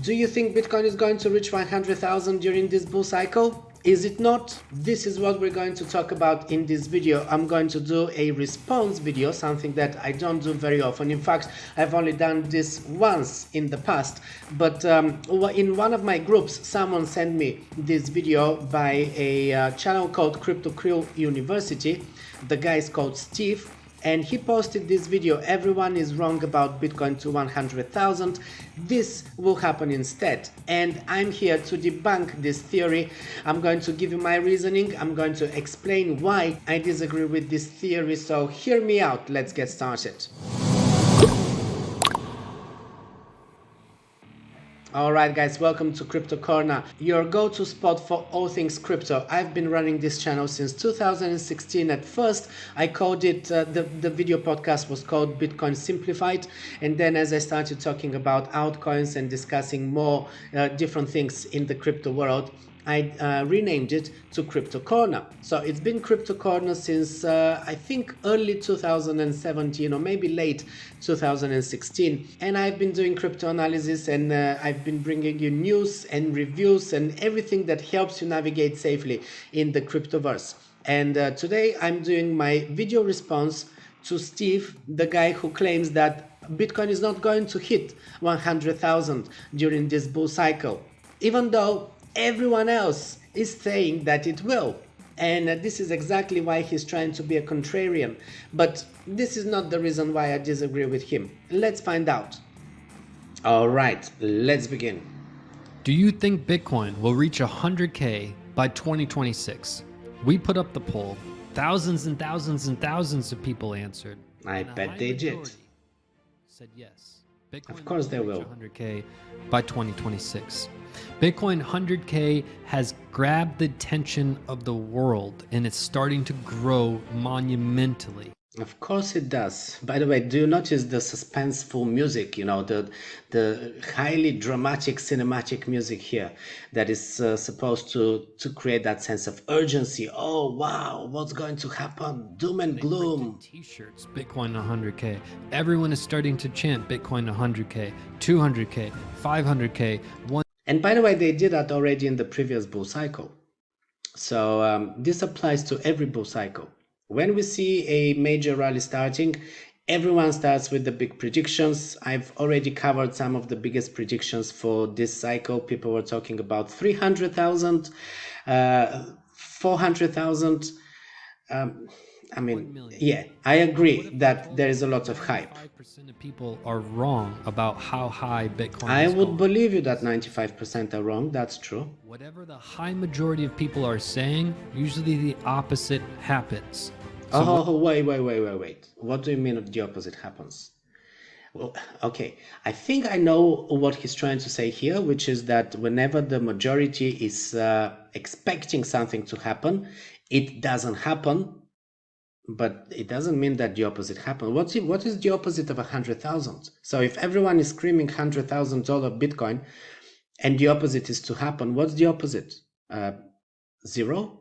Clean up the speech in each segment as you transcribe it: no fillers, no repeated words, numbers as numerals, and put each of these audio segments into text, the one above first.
Do you think Bitcoin is going to reach 100,000 during this bull cycle? Is it not? This is what we're going to talk about in this video. I'm going to do a response video, something that I don't do very often. In fact, I've only done this once in the past. But in one of my groups, someone sent me this video by a channel called Cryptocurrencies University. The guy is called Steve. And he posted this video. Everyone is wrong about Bitcoin to 100,000. This will happen instead. And I'm here to debunk this theory. I'm going to give you my reasoning. I'm going to explain why I disagree with this theory. So hear me out. Let's get started. Alright guys, welcome to Crypto Corner, your go-to spot for all things crypto. I've been running this channel since 2016. At first, I called it, the video podcast was called Bitcoin Simplified. And then as I started talking about altcoins and discussing more different things in the crypto world, I renamed it to Crypto Corner. So it's been Crypto Corner since I think early 2017 or maybe late 2016. And I've been doing crypto analysis and I've been bringing you news and reviews and everything that helps you navigate safely in the cryptoverse. And today I'm doing my video response to Steve, the guy who claims that Bitcoin is not going to hit 100,000 during this bull cycle, even though everyone else is saying that it will. And this is exactly why he's trying to be a contrarian. But this is not the reason why I disagree with him. Let's find out. All right, let's begin. Do you think Bitcoin will reach 100K by 2026? We put up the poll. Thousands and thousands and thousands of people answered. I bet they did. Said yes. Bitcoin of course they will. 100K by 2026. Bitcoin 100K has grabbed the attention of the world and it's starting to grow monumentally. Of course it does. By the way, do you notice the suspenseful music, you know, the highly dramatic cinematic music here that is supposed to create that sense of urgency? Oh, wow, what's going to happen? Doom and gloom. T-shirts, Bitcoin 100K. Everyone is starting to chant Bitcoin 100K, 200K, 500K, 1. And by the way, they did that already in the previous bull cycle. So this applies to every bull cycle. When we see a major rally starting, everyone starts with the big predictions. I've already covered some of the biggest predictions for this cycle. People were talking about 300,000, 400,000. I mean, yeah, I agree that there is a lot of hype. 95% of people are wrong about how high Bitcoin I is would going. believe you that 95% are wrong. That's true. Whatever the high majority of people are saying, usually the opposite happens. So wait. What do you mean the opposite happens? Well, okay, I think I know what he's trying to say here, which is that whenever the majority is expecting something to happen, it doesn't happen. But it doesn't mean that the opposite happened. What is the opposite of 100,000? So if everyone is screaming $100,000 Bitcoin and the opposite is to happen, what's the opposite? 0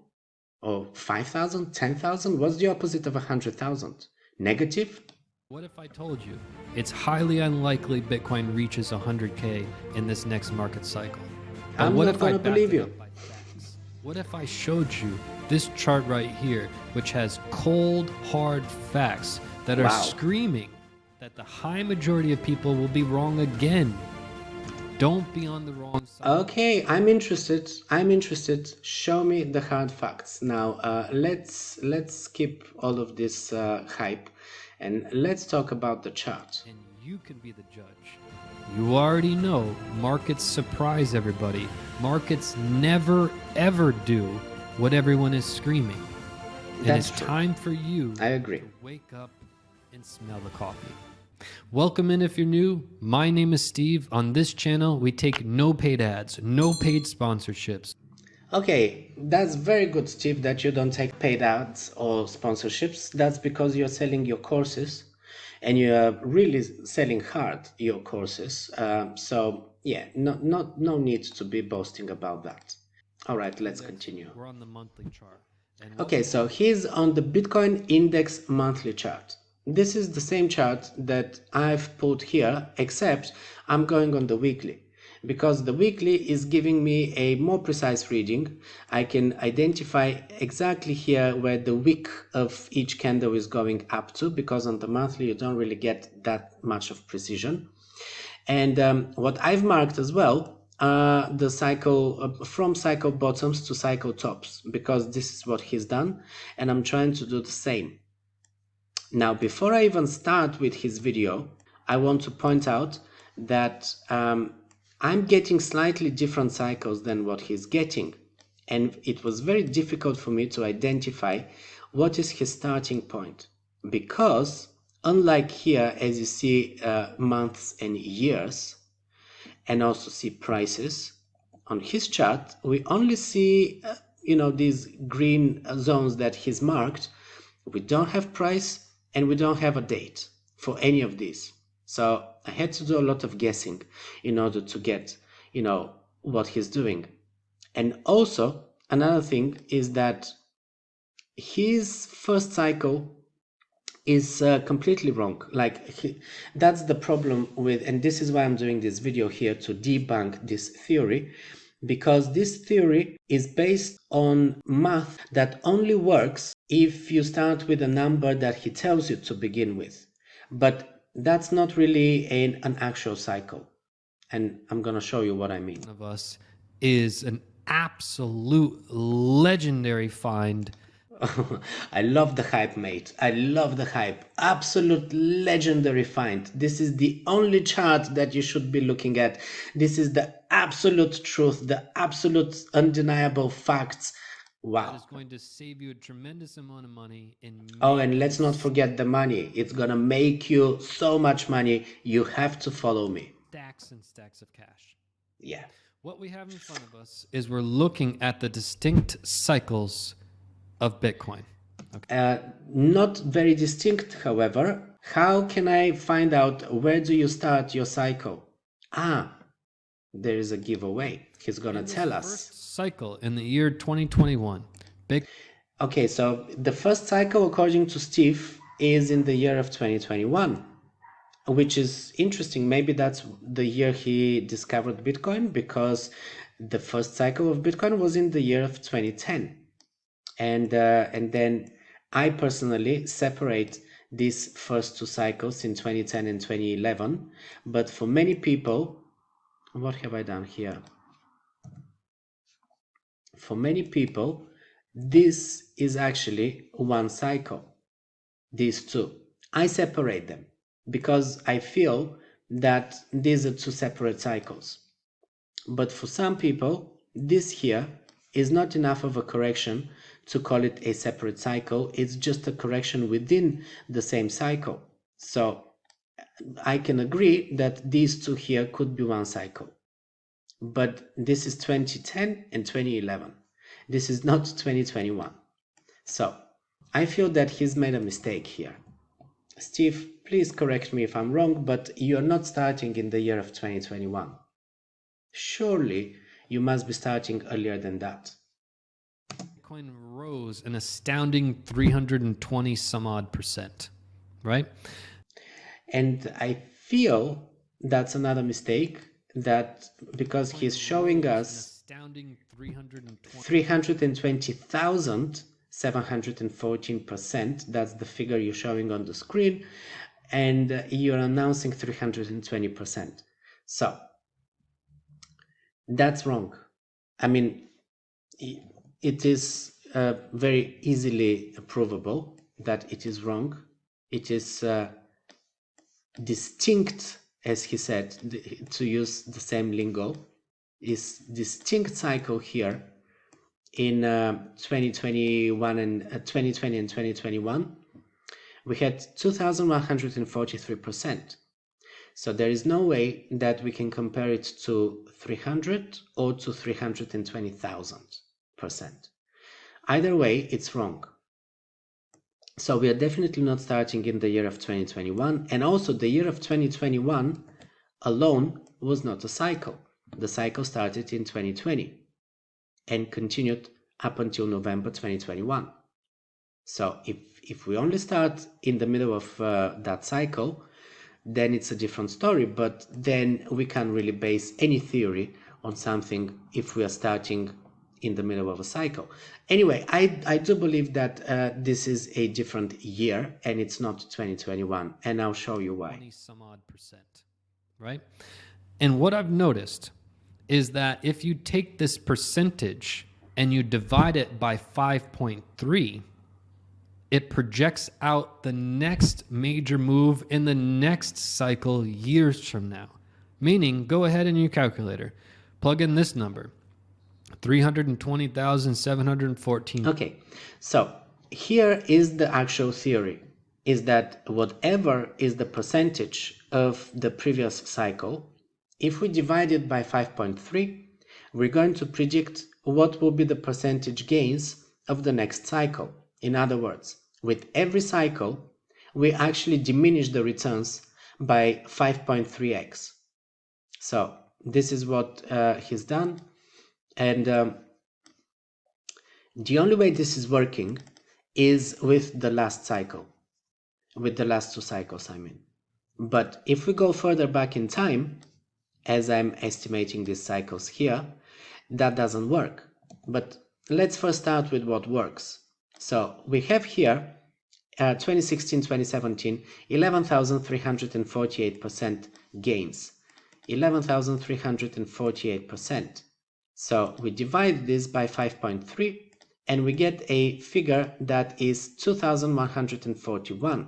or 5,000, 10,000? What's the opposite of 100,000? Negative? What if I told you it's highly unlikely Bitcoin reaches 100K in this next market cycle? But I'm what not if I going to backed believe it you. up by facts? What if I showed you this chart right here, which has cold, hard facts that are screaming that the high majority of people will be wrong again? Don't be on the wrong side. Okay, I'm interested. Show me the hard facts. Now, let's skip all of this hype and let's talk about the chart. And you can be the judge. You already know markets surprise everybody. Markets never ever do what everyone is screaming. And That's it's true. time for you I agree. to wake up and smell the coffee. Welcome in if you're new. My name is Steve. On this channel, we take no paid ads, no paid sponsorships. Okay, that's very good, Steve, that you don't take paid ads or sponsorships. That's because you're selling your courses and you're really selling hard your courses. So yeah, no need to be boasting about that. All right, let's continue. We're on the monthly chart. And Okay, so here's on the Bitcoin index monthly chart. This is the same chart that I've put here, except I'm going on the weekly. because the weekly is giving me a more precise reading. I can identify exactly here where the wick of each candle is going up to, because on the monthly you don't really get that much of precision. And what I've marked as well are the cycle from cycle bottoms to cycle tops, because this is what he's done, and I'm trying to do the same. Now, before I even start with his video, I want to point out that I'm getting slightly different cycles than what he's getting. And it was very difficult for me to identify what is his starting point. Because unlike here, as you see months and years, and also see prices, on his chart, we only see, these green zones that he's marked. We don't have price and we don't have a date for any of these. So I had to do a lot of guessing in order to get, what he's doing. And also another thing is that his first cycle is completely wrong. That's the problem with, and this is why I'm doing this video here, to debunk this theory, because this theory is based on math that only works if you start with a number that he tells you to begin with. But that's not really an actual cycle. And I'm going to show you what I mean. Of us is an absolute legendary find. I love the hype, mate. I love the hype. Absolute legendary find. This is the only chart that you should be looking at. This is the absolute truth, the absolute undeniable facts. Wow. That is going to save you a tremendous amount of money in Oh, and let's not forget the money. It's gonna make you so much money. You have to follow me. Stacks and stacks of cash. Yeah. What we have in front of us is we're looking at the distinct cycles of Bitcoin. Okay. Not very distinct, however. How can I find out where do you start your cycle? There is a giveaway. He's gonna tell us. First cycle in the year 2021. Okay, so the first cycle, according to Steve, is in the year of 2021, which is interesting. Maybe that's the year he discovered Bitcoin, because the first cycle of Bitcoin was in the year of 2010. And then I personally separate these first two cycles in 2010 and 2011. But for many people, what have I done here? For many people, this is actually one cycle, these two. I separate them because I feel that these are two separate cycles. But for some people, this here is not enough of a correction to call it a separate cycle. It's just a correction within the same cycle. So I can agree that these two here could be one cycle. But this is 2010 and 2011. This is not 2021. So I feel that he's made a mistake here. Steve, please correct me if I'm wrong, but you're not starting in the year of 2021. Surely you must be starting earlier than that. Bitcoin rose an astounding 320 some odd %, right? And I feel that's another mistake, that because he's showing us 320,714%, that's the figure you're showing on the screen, and you're announcing 320%. So that's wrong. I mean, it is very easily provable that it is wrong. It is distinct, as he said, to use the same lingo, is distinct cycle here in 2021 and 2020 and 2021. We had 2,143%. So there is no way that we can compare it to 300 or to 320,000%. Either way, it's wrong. So we are definitely not starting in the year of 2021. And also the year of 2021 alone was not a cycle. The cycle started in 2020 and continued up until November 2021. So if we only start in the middle of that cycle, then it's a different story. But then we can't really base any theory on something if we are starting in the middle of a cycle. Anyway, I do believe that this is a different year and it's not 2021, and I'll show you why. 20 some odd percent, right? And what I've noticed is that if you take this percentage and you divide it by 5.3, it projects out the next major move in the next cycle years from now. Meaning, go ahead in your calculator, plug in this number, 320,714. Okay, so here is the actual theory, is that whatever is the percentage of the previous cycle, if we divide it by 5.3, we're going to predict what will be the percentage gains of the next cycle. In other words, with every cycle, we actually diminish the returns by 5.3x. So this is what he's done. And the only way this is working is with the last cycle, with the last two cycles, I mean. But if we go further back in time, as I'm estimating these cycles here, that doesn't work. But let's first start with what works. So we have here 2016-2017, 11,348% gains, 11,348%. So we divide this by 5.3 and we get a figure that is 2,141.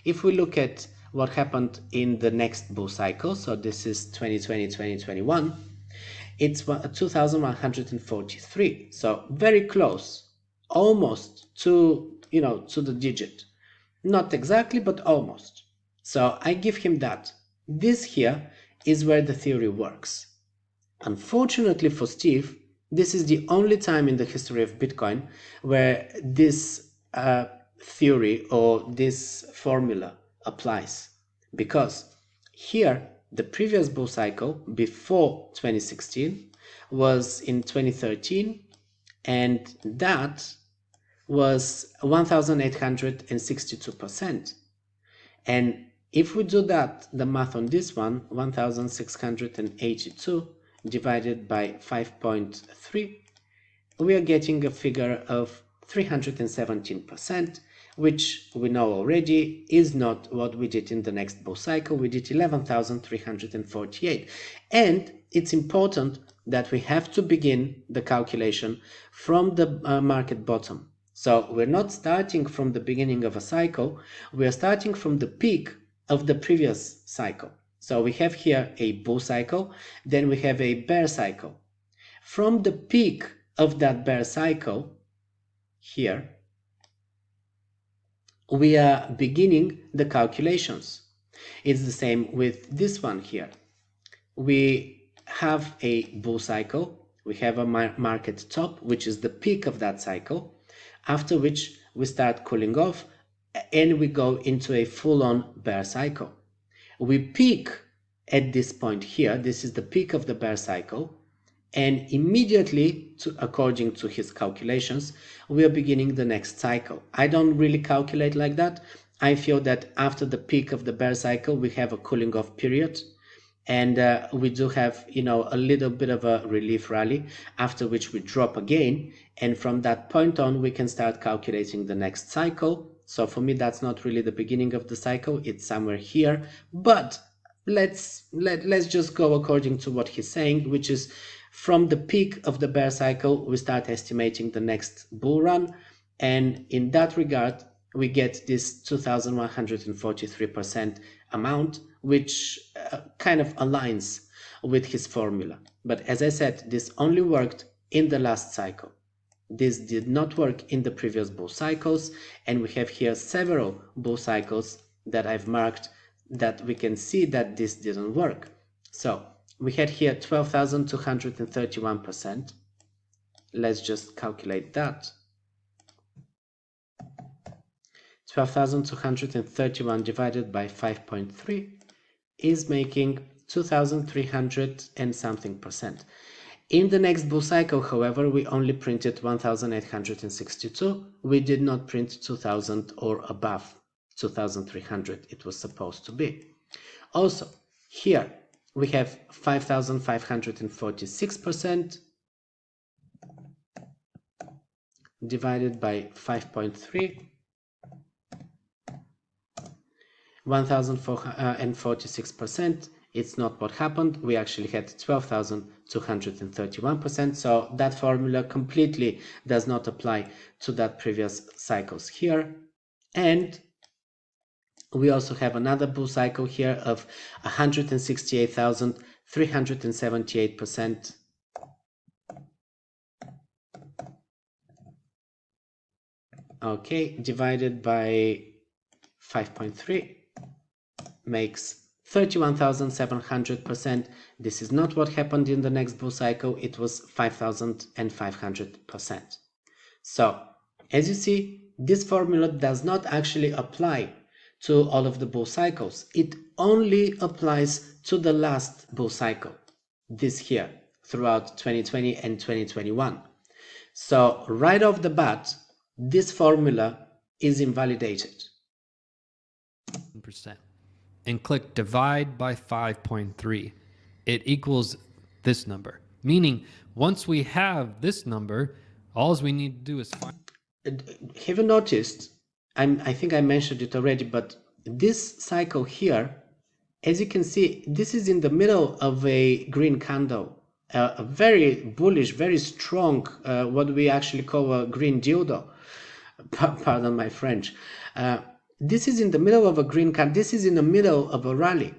If we look at what happened in the next bull cycle, so this is 2020-2021, it's 2,143. So very close, almost to, to the digit. Not exactly, but almost. So I give him that. This here is where the theory works. Unfortunately for Steve, this is the only time in the history of Bitcoin where this theory or this formula applies. Because here, the previous bull cycle before 2016 was in 2013, and that was 1,862%. And if we do that, the math on this one, 1,682 divided by 5.3, we are getting a figure of 317%, which we know already is not what we did in the next bull cycle. We did 11,348. And it's important that we have to begin the calculation from the market bottom. So we're not starting from the beginning of a cycle, we are starting from the peak of the previous cycle. So we have here a bull cycle, then we have a bear cycle. From the peak of that bear cycle, here, we are beginning the calculations. It's the same with this one here. We have a bull cycle, we have a market top, which is the peak of that cycle, after which we start cooling off and we go into a full-on bear cycle. We peak at this point here, this is the peak of the bear cycle, and immediately, according to his calculations, we are beginning the next cycle. I don't really calculate like that. I feel that after the peak of the bear cycle, we have a cooling off period, and we do have, a little bit of a relief rally, after which we drop again, and from that point on, we can start calculating the next cycle. So for me, that's not really the beginning of the cycle, it's somewhere here, but let's just go according to what he's saying, which is from the peak of the bear cycle, we start estimating the next bull run. And in that regard, we get this 2,143% amount, which kind of aligns with his formula. But as I said, this only worked in the last cycle. This did not work in the previous bull cycles. And we have here several bull cycles that I've marked that we can see that this didn't work. So we had here 12,231%. Let's just calculate that. 12,231 divided by 5.3 is making 2,300 and something percent. In the next bull cycle, however, we only printed 1,862. We did not print 2,000 or above 2,300 it was supposed to be. Also, here we have 5,546% divided by 5.3, 1,446%. It's not what happened. We actually had 12,231%. So that formula completely does not apply to that previous cycles here. And we also have another bull cycle here of 168,378%. Okay, divided by 5.3 makes 31,700%. This is not what happened in the next bull cycle. It was 5,500%. So, as you see, this formula does not actually apply to all of the bull cycles. It only applies to the last bull cycle, this here, throughout 2020 and 2021. So, right off the bat, this formula is invalidated. Percent. And click divide by 5.3. It equals this number. Meaning, once we have this number, all we need to do is find. Have you noticed? I think I mentioned it already, but this cycle here, as you can see, this is in the middle of a green candle, a very bullish, very strong, what we actually call a green dildo. Pardon my French. This is in the middle of a green candle. This is in the middle of a rally.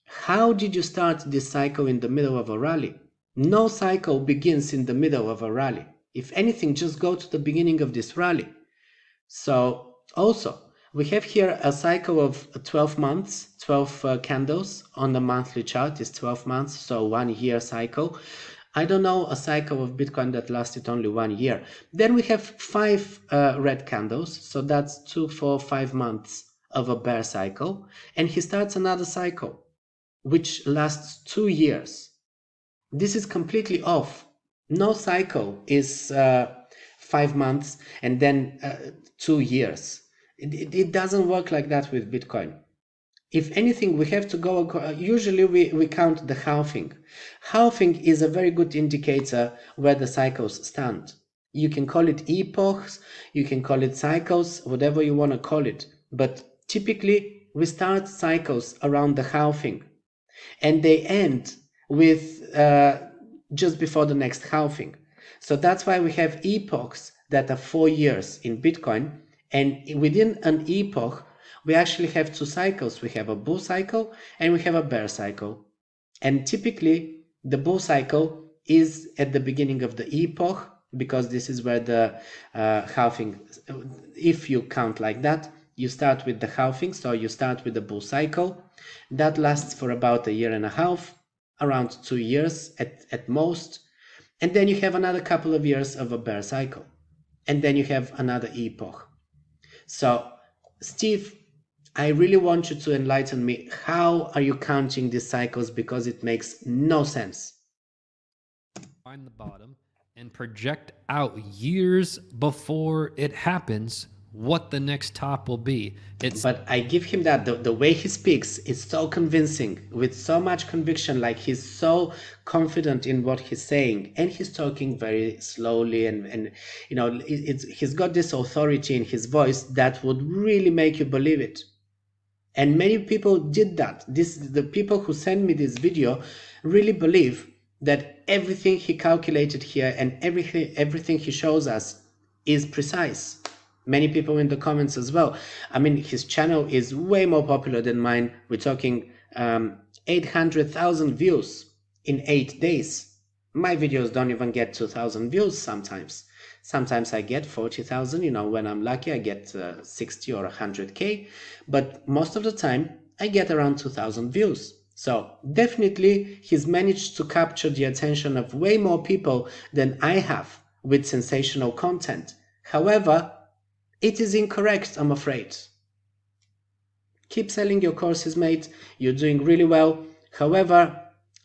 How did you start this cycle in the middle of a rally? No cycle begins in the middle of a rally. If anything, just go to the beginning of this rally. So also, we have here a cycle of 12 months, 12 candles on the monthly chart is 12 months, so 1 year cycle. I don't know a cycle of Bitcoin that lasted only 1 year. Then we have 5 red candles, so that's 2, 4, 5 months of a bear cycle. And he starts another cycle, which lasts 2 years. This is completely off. No cycle is 5 months and then 2 years. It doesn't work like that with Bitcoin. If anything, we have to go, usually we count the halving. Halving is a very good indicator where the cycles stand. You can call it epochs, you can call it cycles, whatever you want to call it. But typically, we start cycles around the halving. And they end with just before the next halving. So that's why we have epochs that are 4 years in Bitcoin. And within an epoch, we actually have 2 cycles. We have a bull cycle and we have a bear cycle. And typically, the bull cycle is at the beginning of the epoch, because this is where the halving, if you count like that, you start with the halving. So you start with the bull cycle. That lasts for about 1.5 years, around 2 years at most. And then you have another couple of years of a bear cycle. And then you have another epoch. So, Steve, I really want you to enlighten me. How are you counting these cycles? Because it makes no sense. Find the bottom and project out years before it happens what the next top will be. But I give him that. The way he speaks is so convincing, with so much conviction, like he's so confident in what he's saying, and he's talking very slowly, and you know, he's got this authority in his voice that would really make you believe it. And many people did that. The people who send me this video really believe that everything he calculated here and everything he shows us is precise. Many people in the comments as well. I mean, his channel is way more popular than mine. We're talking 800,000 views in 8 days. My videos don't even get 2,000 views sometimes. Sometimes I get 40,000, you know, when I'm lucky I get 60 or 100k, but most of the time I get around 2,000 views. So definitely he's managed to capture the attention of way more people than I have with sensational content. However, it is incorrect, I'm afraid. Keep selling your courses, mate. You're doing really well. However,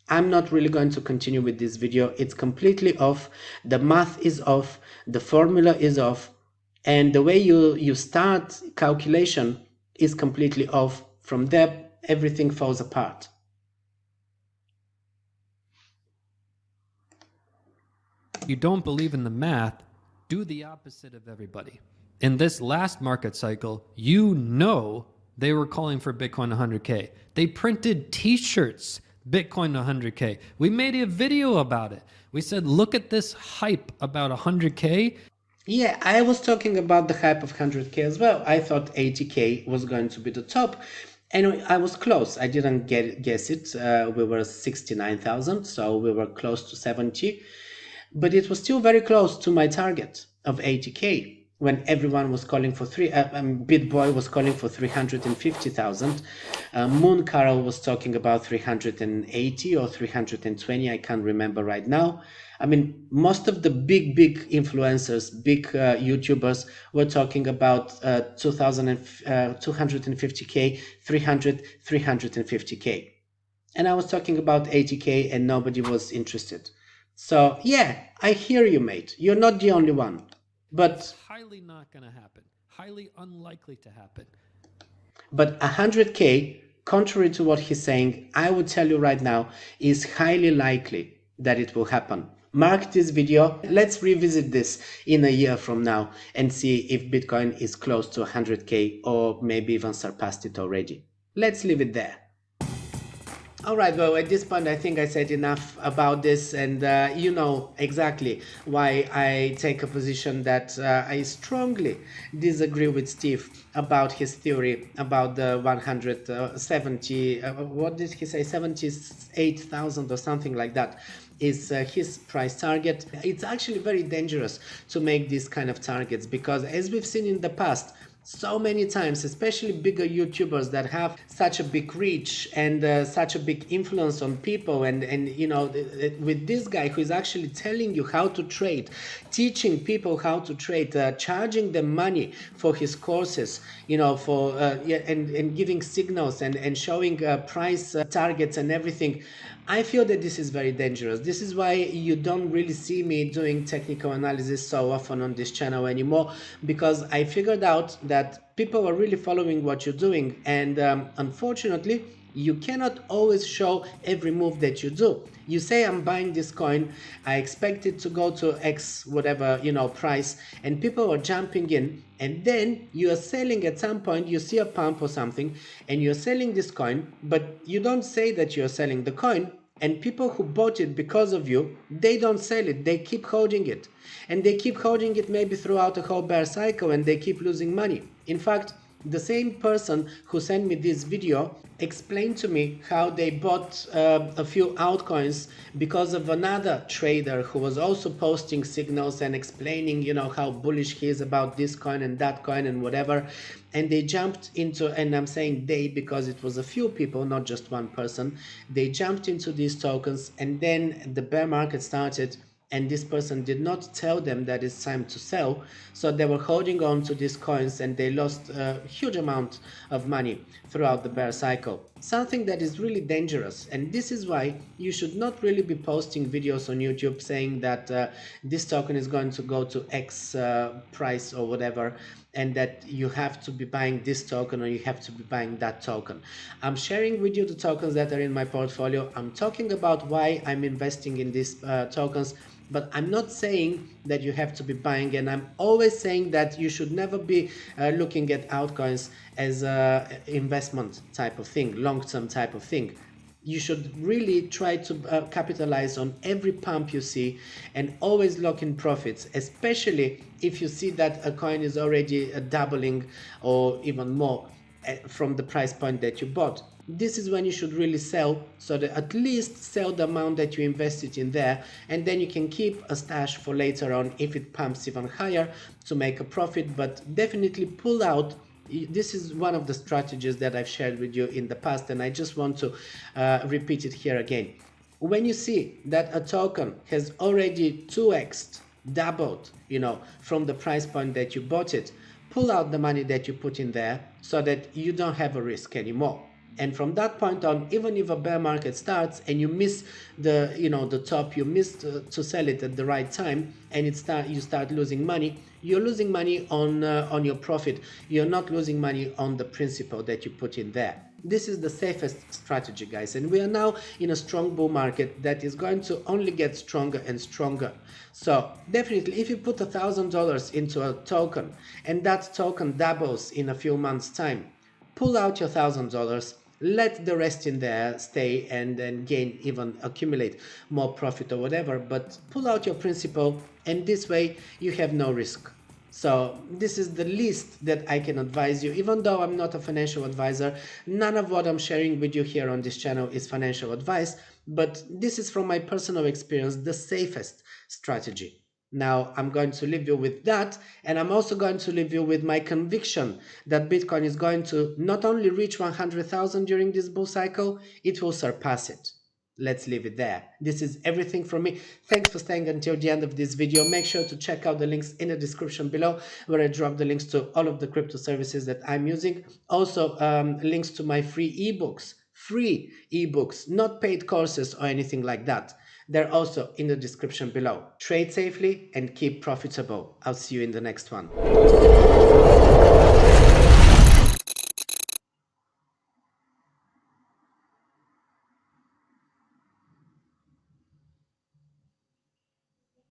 I'm not really going to continue with this video. It's completely off. The math is off. The formula is off. And the way you start calculation is completely off. From there, everything falls apart. You don't believe in the math, do the opposite of everybody. In this last market cycle, you know they were calling for Bitcoin 100K. They printed t-shirts, Bitcoin 100K. We made a video about it. We said, look at this hype about 100K. Yeah, I was talking about the hype of 100K as well. I thought 80K was going to be the top. And I was close. I didn't guess it. We were 69,000, so we were close to 70. But it was still very close to my target of 80K when everyone was calling for BitBoy was calling for 350,000. Moon Carol was talking about 380 or 320. I can't remember right now. I mean, most of the big influencers, big YouTubers were talking about 250K, 300, 350K. And I was talking about 80K and nobody was interested. So yeah, I hear you, mate. You're not the only one. But it's highly not going to happen. Highly unlikely to happen. But 100K, contrary to what he's saying, I would tell you right now, is highly likely that it will happen. Mark this video. Let's revisit this in a year from now and see if Bitcoin is close to 100K or maybe even surpassed it already. Let's leave it there. Alright, well, at this point I think I said enough about this, and you know exactly why I take a position that I strongly disagree with Steve about his theory about the 170, what did he say, 78,000 or something like that is his price target. It's actually very dangerous to make these kind of targets because, as we've seen in the past, so many times, especially bigger YouTubers that have such a big reach and such a big influence on people, and you know, with this guy who is actually telling you how to trade, teaching people how to trade, charging them money for his courses, you know, for and giving signals and showing price targets and everything. I feel that this is very dangerous. This is why you don't really see me doing technical analysis so often on this channel anymore, because I figured out that people are really following what you're doing, and unfortunately you cannot always show every move that you do. You say, I'm buying this coin, I expect it to go to X whatever, you know, price, and people are jumping in, and then you are selling at some point. You see a pump or something and you're selling this coin, but you don't say that you're selling the coin, and people who bought it because of you, they don't sell it, they keep holding it, and they keep holding it maybe throughout a whole bear cycle, and they keep losing money. In fact, the same person who sent me this video explained to me how they bought a few altcoins because of another trader who was also posting signals and explaining, you know, how bullish he is about this coin and that coin and whatever. And they jumped into, and I'm saying they because it was a few people, not just one person. They jumped into these tokens, and then the bear market started, and this person did not tell them that it's time to sell, so they were holding on to these coins, and they lost a huge amount of money throughout the bear cycle. Something that is really dangerous, and this is why you should not really be posting videos on YouTube saying that this token is going to go to X price or whatever, and that you have to be buying this token or you have to be buying that token. I'm sharing with you the tokens that are in my portfolio. I'm talking about why I'm investing in these tokens, but I'm not saying that you have to be buying, and I'm always saying that you should never be looking at altcoins as a investment type of thing, long-term type of thing. You should really try to capitalize on every pump you see and always lock in profits, especially if you see that a coin is already doubling or even more from the price point that you bought. This is when you should really sell, so that at least sell the amount that you invested in there, and then you can keep a stash for later on if it pumps even higher to make a profit. But definitely pull out. This is one of the strategies that I've shared with you in the past, and I just want to repeat it here again. When you see that a token has already 2x'd, doubled, you know, from the price point that you bought it, pull out the money that you put in there so that you don't have a risk anymore. And from that point on, even if a bear market starts and you miss the, you know, the top, you missed to sell it at the right time, and you start losing money, you're losing money on your profit. You're not losing money on the principal that you put in there. This is the safest strategy, guys, and we are now in a strong bull market that is going to only get stronger and stronger. So definitely, if you put $1,000 into a token and that token doubles in a few months time, pull out your $1,000, let the rest in there stay and then gain, even accumulate more profit or whatever, but pull out your principal, and this way you have no risk. So this is the least that I can advise you. Even though I'm not a financial advisor, none of what I'm sharing with you here on this channel is financial advice, but this is from my personal experience, the safest strategy. Now I'm going to leave you with that, and I'm also going to leave you with my conviction that Bitcoin is going to not only reach 100,000 during this bull cycle, it will surpass it. Let's leave it there. This is everything from me. Thanks for staying until the end of this video. Make sure to check out the links in the description below, where I drop the links to all of the crypto services that I'm using. Also, links to my free ebooks, not paid courses or anything like that. They're also in the description below. Trade safely and keep profitable. I'll see you in the next one.